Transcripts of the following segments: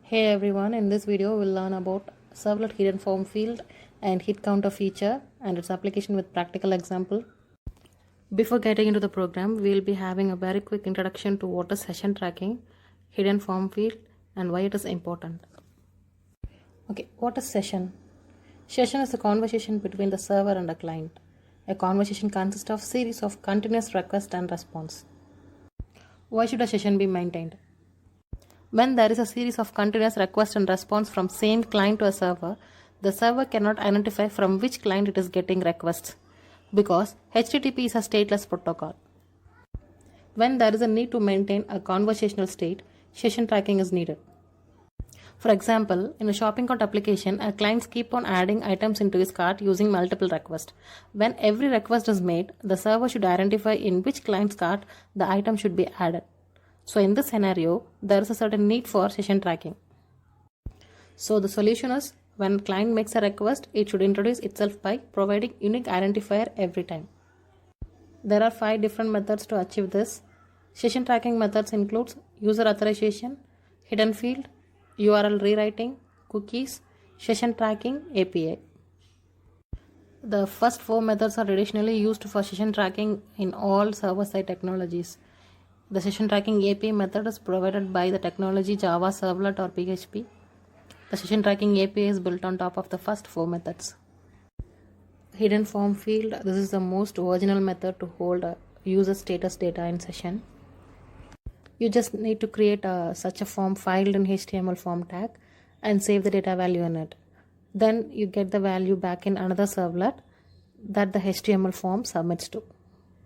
Hey everyone, in this video we'll learn about servlet hidden form field and hit counter feature and its application with practical example. Before getting into the program, we'll be having a very quick introduction to what is session tracking, hidden form field and why it is important. Okay, what is session? Session is a conversation between the server and a client. A conversation consists of series of continuous request and response. Why should a session be maintained? When there is a series of continuous request and response from same client to a server, the server cannot identify from which client it is getting requests because HTTP is a stateless protocol. When there is a need to maintain a conversational state, session tracking is needed. For example, in a shopping cart application, a client keeps on adding items into his cart using multiple requests. When every request is made, the server should identify in which client's cart the item should be added. So in this scenario, there is a certain need for session tracking. So the solution is, when client makes a request, it should introduce itself by providing unique identifier every time. There are 5 different methods to achieve this. Session tracking methods includes user authorization, hidden field, URL rewriting, cookies, session tracking, API. The first 4 methods are traditionally used for session tracking in all server-side technologies. The session tracking API method is provided by the technology Java Servlet or PHP. The session tracking API is built on top of the first 4 methods. Hidden form field. This is the most original method to hold a user status data in session. You just need to create such a form filed in HTML form tag and save the data value in it. Then you get the value back in another servlet that the HTML form submits to.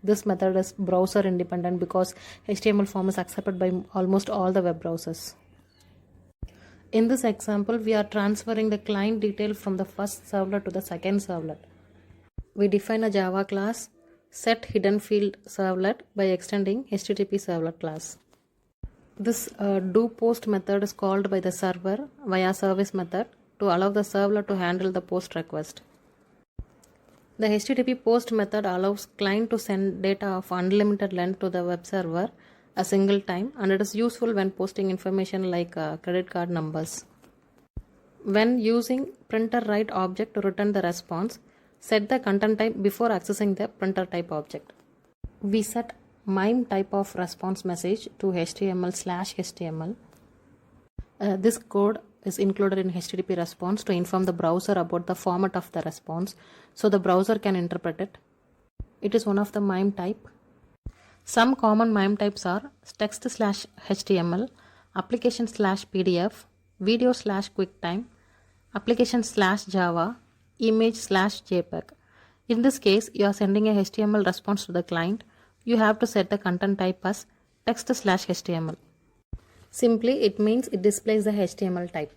This method is browser independent because HTML form is accepted by almost all the web browsers. In this example, we are transferring the client detail from the first servlet to the second servlet. We define a Java class set hidden field servlet by extending HTTP servlet class. This do post method is called by the server via service method to allow the servlet to handle the post request. The HTTP post method allows client to send data of unlimited length to the web server a single time, and it is useful when posting information like credit card numbers. When using printer write object to return the response, set the content type before accessing the printer type object. We set MIME type of response message to HTML/HTML. This code is included in HTTP response to inform the browser about the format of the response so the browser can interpret it. It is one of the MIME type. Some common MIME types are text/HTML, application/PDF, video/QuickTime, application/Java, image/JPEG. In this case, you are sending a HTML response to the client. You have to set the content type as text/HTML. Simply, it means it displays the HTML type.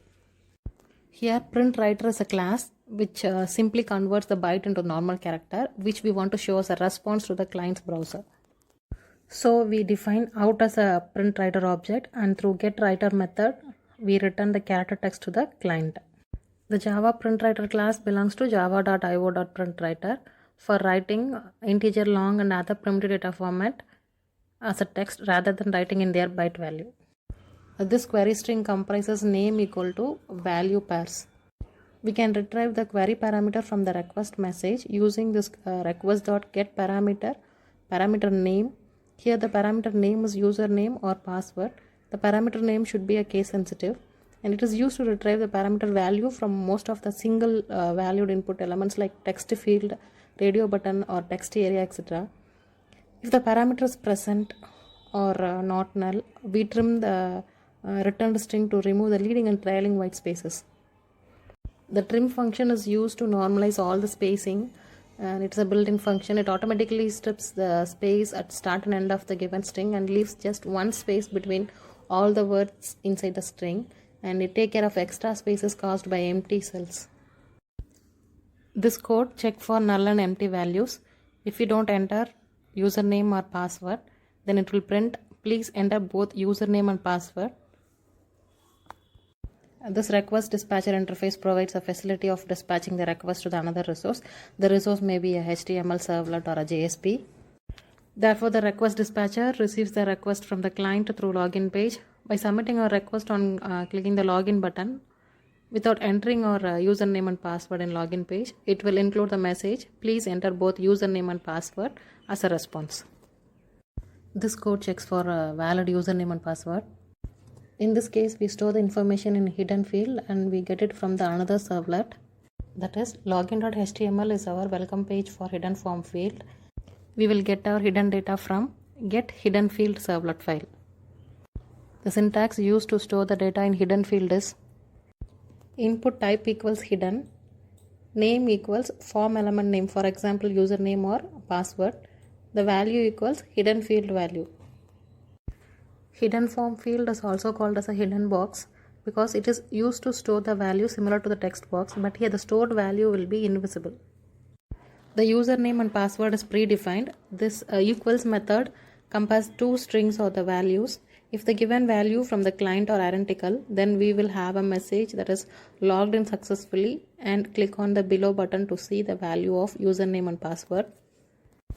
Here, print writer is a class which simply converts the byte into normal character, which we want to show as a response to the client's browser. So we define out as a print writer object, and through getWriter method, we return the character text to the client. The Java print writer class belongs to java.io.printWriter for writing integer, long and other primitive data format as a text rather than writing in their byte value. This query string comprises name equal to value pairs. We can retrieve the query parameter from the request message using this request.get parameter name. Here the parameter name is username or password. The parameter name should be a case sensitive, and it is used to retrieve the parameter value from most of the single valued input elements like text field, radio button or text area, etc. If the parameter is present or not null, we trim the returned string to remove the leading and trailing white spaces. The trim function is used to normalize all the spacing, and it's a built-in function. It automatically strips the space at start and end of the given string and leaves just one space between all the words inside the string, and it takes care of extra spaces caused by empty cells. This code checks for null and empty values. If you don't enter username or password, then it will print please enter both username and password. This request dispatcher interface provides a facility of dispatching the request to the another resource. The resource may be a HTML servlet or a JSP. Therefore, the request dispatcher receives the request from the client through login page By submitting our request on clicking the login button, without entering our username and password in login page, it will include the message, please enter both username and password as a response. This code checks for a valid username and password. In this case, we store the information in hidden field and we get it from the another servlet. That is, login.html is our welcome page for hidden form field. We will get our hidden data from get hidden field servlet file. The syntax used to store the data in hidden field is input type equals hidden, name equals form element name, for example username or password, the value equals hidden field value. Hidden form field is also called as a hidden box because it is used to store the value similar to the text box, but here the stored value will be invisible. The username and password is predefined. This equals method compares two strings or the values. If the given value from the client are identical, then we will have a message that is logged in successfully, and click on the below button to see the value of username and password.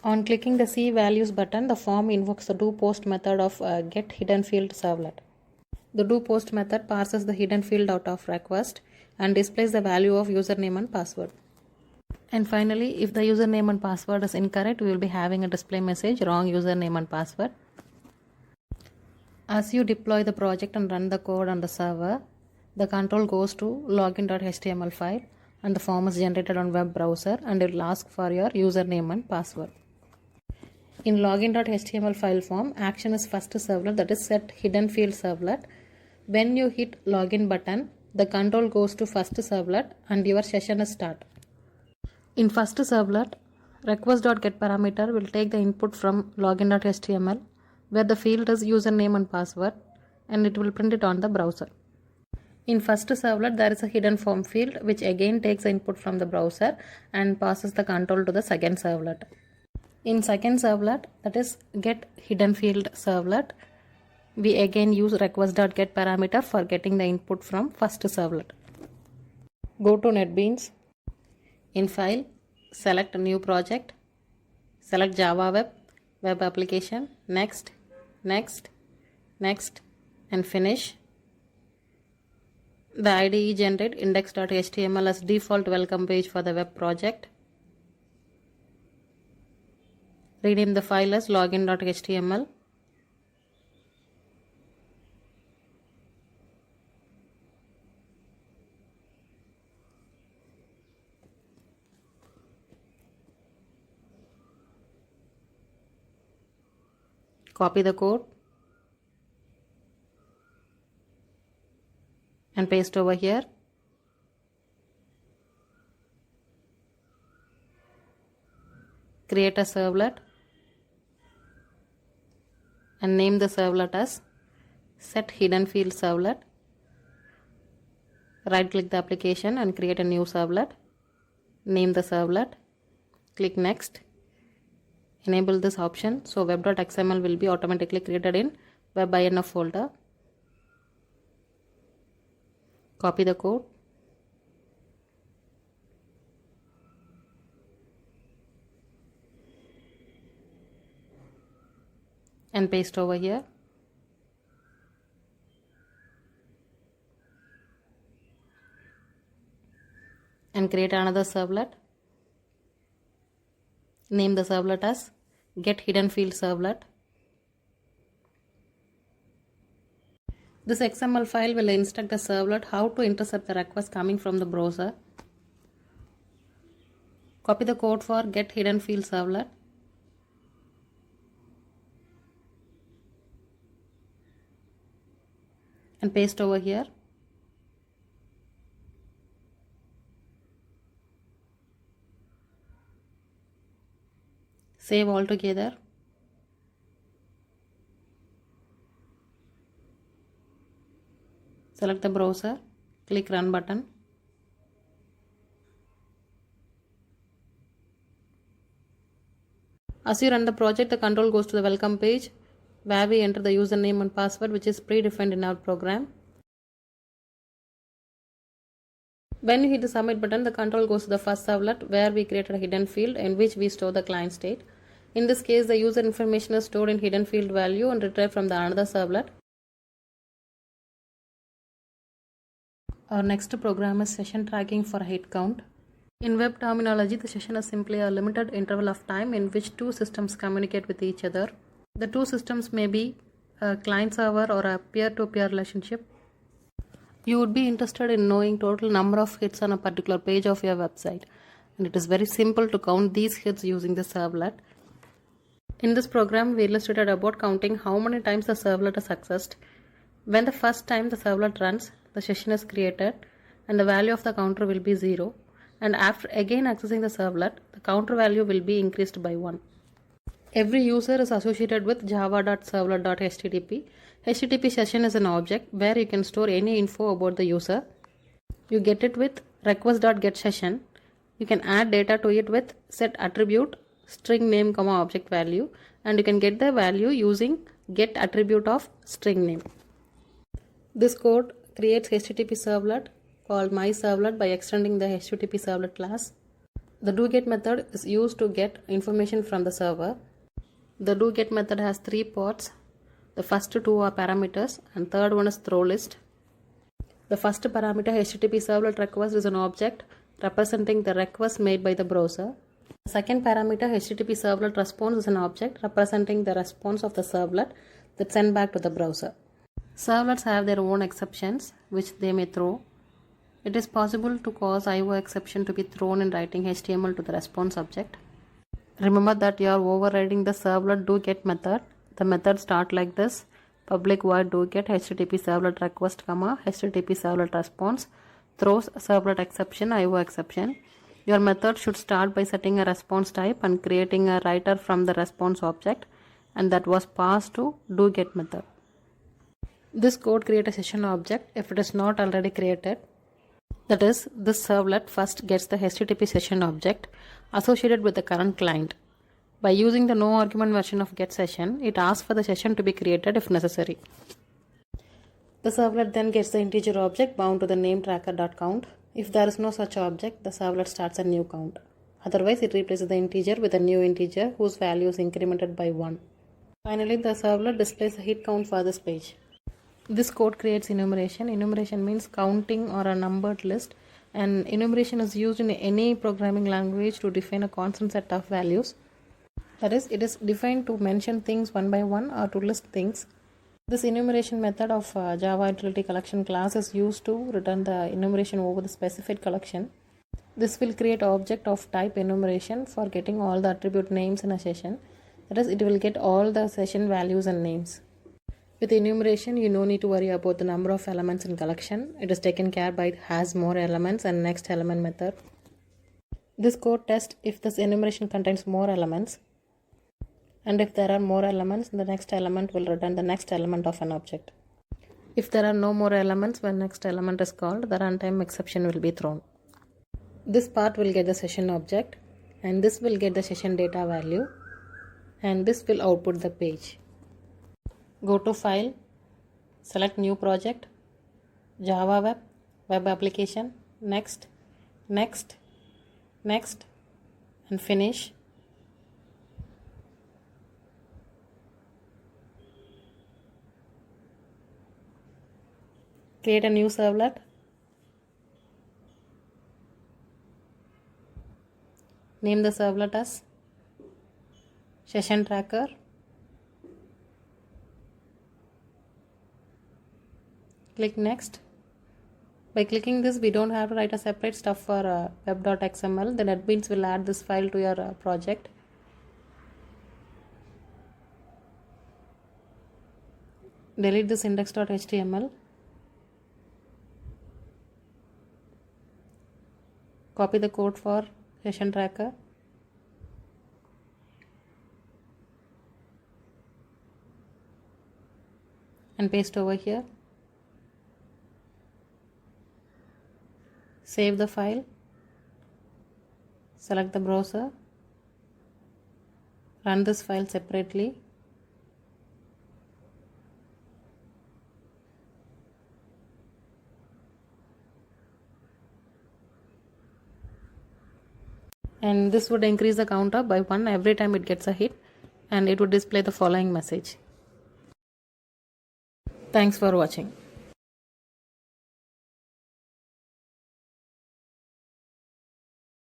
On clicking the see values button, the form invokes the doPost method of get hidden field servlet. The doPost method parses the hidden field out of request and displays the value of username and password. And finally, if the username and password is incorrect, we will be having a display message wrong username and password. As you deploy the project and run the code on the server, the control goes to login.html file and the form is generated on web browser and it will ask for your username and password. In login.html file form, action is first servlet, that is set hidden field servlet. When you hit login button, the control goes to first servlet and your session is start. In first servlet, request.get parameter will take the input from login.html where the field is username and password, and it will print it on the browser. In first servlet, there is a hidden form field which again takes the input from the browser and passes the control to the second servlet. In second servlet, that is get hidden field servlet, we again use request.get parameter for getting the input from first servlet. Go to NetBeans. In file, select new project, select Java web application, next, and finish. The IDE generate index.html as default welcome page for the web project. Rename the file as login.html. Copy the code and paste over here. Create a servlet and name the servlet as set hidden field servlet. Right click the application and create a new servlet. Name the servlet. Click next. Enable this option so web.xml will be automatically created in web.inf folder. Copy the code and paste over here. And create another servlet. Name the servlet as get hidden field servlet. This XML file will instruct the servlet how to intercept the request coming from the browser. Copy the code for get hidden field servlet. And paste over here. Save all together. Select the browser, click run button. As you run the project, the control goes to the welcome page where we enter the username and password which is predefined in our program. When you hit the submit button, the control goes to the first servlet where we created a hidden field in which we store the client state. In this case, the user information is stored in hidden field value and retrieved from the another servlet. Our next program is session tracking for hit count. In web terminology, the session is simply a limited interval of time in which two systems communicate with each other. The two systems may be a client-server or a peer-to-peer relationship. You would be interested in knowing total number of hits on a particular page of your website, and it is very simple to count these hits using the servlet. In this program, we illustrated about counting how many times the servlet is accessed. When the first time the servlet runs, the session is created and the value of the counter will be 0, and after again accessing the servlet, the counter value will be increased by 1. Every user is associated with java.servlet.http. HTTP session is an object where you can store any info about the user. You get it with request.getSession. You can add data to it with set attribute string name comma object value, and you can get the value using get attribute of string name. This code creates HTTP servlet called myServlet by extending the HTTP servlet class. The doGet method is used to get information from the server. The doGet method has 3 parts. The first 2 are parameters and third one is throw list. The first parameter HTTP servlet request is an object representing the request made by the browser. The second parameter HTTP servlet response is an object representing the response of the servlet that sent back to the browser. Servlets have their own exceptions which they may throw. It is possible to cause IO exception to be thrown in writing HTML to the response object. Remember that you are overriding the servlet doGet method. The method starts like this: public void doGet HTTP servlet request, HTTP servlet response, throws servlet exception, IO exception. Your method should start by setting a response type and creating a writer from the response object, and that was passed to doGet method. This code creates a session object if it is not already created. That is, this servlet first gets the HTTP session object associated with the current client. By using the no argument version of getSession, it asks for the session to be created if necessary. The servlet then gets the integer object bound to the name tracker.count. If there is no such object, the servlet starts a new count. Otherwise, it replaces the integer with a new integer whose value is incremented by 1. Finally, the servlet displays a hit count for this page. This code creates enumeration. Enumeration means counting or a numbered list, and enumeration is used in any programming language to define a constant set of values. That is, it is defined to mention things one by one or to list things. This enumeration method of Java utility collection class is used to return the enumeration over the specified collection. This will create an object of type enumeration for getting all the attribute names in a session. That is, it will get all the session values and names. With enumeration, you no need to worry about the number of elements in collection. It is taken care by has more elements and next element method. This code tests if this enumeration contains more elements, and if there are more elements, the next element will return the next element of an object. If there are no more elements when next element is called, the runtime exception will be thrown. This part will get the session object, and this will get the session data value, and this will output the page. Go to File, select New Project, Java Web, Web Application, Next, Next, Next, and Finish. Create a new servlet. Name the servlet as Session Tracker. Click Next. By clicking this, we don't have to write a separate stuff for web.xml. The NetBeans will add this file to your project. Delete this index.html. Copy the code for Session Tracker. And paste over here. Save the file, select the browser, run this file separately, and this would increase the counter by 1 every time it gets a hit, and it would display the following message. Thanks for watching.